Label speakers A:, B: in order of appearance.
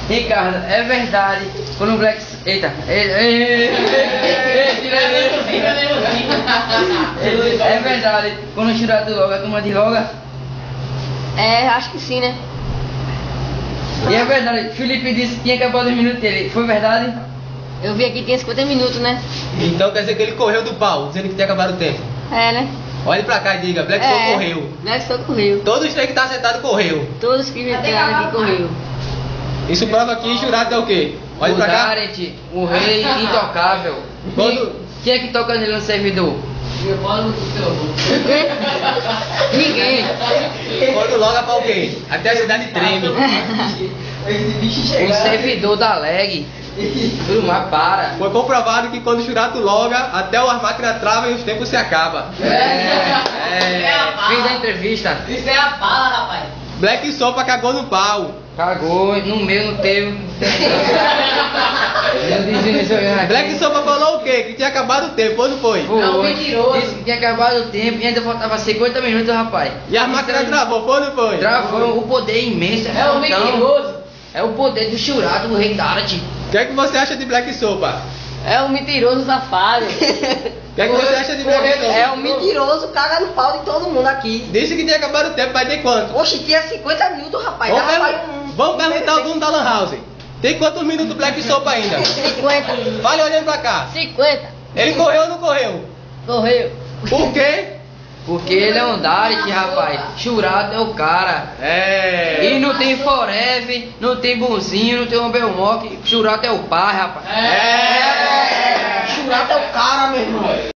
A: Ricardo, é verdade, quando o Black... Eita, é verdade, quando o Churato loga, a turma de loga?
B: É, acho que sim, né?
A: E é verdade, Felipe disse que tinha acabado os minutos dele, foi verdade?
B: Eu vi aqui que tinha 50 minutos, né?
C: Então quer dizer que ele correu do pau, dizendo que tinha acabado o tempo.
B: É, né?
C: Olhe pra cá e diga, Black Soul correu.
B: Black Soul correu.
C: Todos os três que tá sentado correu.
B: Todos que entraram aqui correu.
C: Isso prova que Jurado é o quê? Olhe pra cá.
A: Daret, o rei intocável. Quem é que toca nele no servidor? Ninguém.
C: Quando loga pra alguém, até a cidade treme.
A: O servidor da leg. Turma, para.
C: Foi comprovado que quando o Jurado loga, até o máquina trava e os tempos se acabam.
A: Fiz a entrevista.
D: Isso é a bala, rapaz.
C: Black Sopa cagou no pau.
A: Cagou, no meu, no teu.
C: Black Sopa falou o quê? Que tinha acabado o tempo, ou não foi?
D: Não, mentiroso.
A: Disse que tinha acabado o tempo e ainda faltava 50 minutos, rapaz.
C: E a máquina travou, foi ou não foi?
A: Travou, o poder imenso.
D: É um mentiroso.
A: É o poder do Churato, do rei Daret.
C: O que é que você acha de Black Sopa?
B: É um mentiroso safado.
C: O que é que você acha de Black Sopa?
E: É um mentiroso, caga no pau de todo mundo aqui.
C: Disse que tinha acabado o tempo, vai ter quanto?
E: Oxe, tinha 50 minutos, rapaz.
C: Vamos perguntar ao dono da Lan House. Tem quantos minutos Black Sopa ainda?
B: 50.
C: Fale olhando pra cá.
B: 50.
C: Ele correu ou não correu?
B: Correu.
C: Por quê?
A: Porque ele é um Daret, rapaz. Churato é o cara. E não tem Forever, não tem Bonzinho, não tem um Belmock. Churato é o pai, rapaz.
E: Churato é o cara, meu irmão.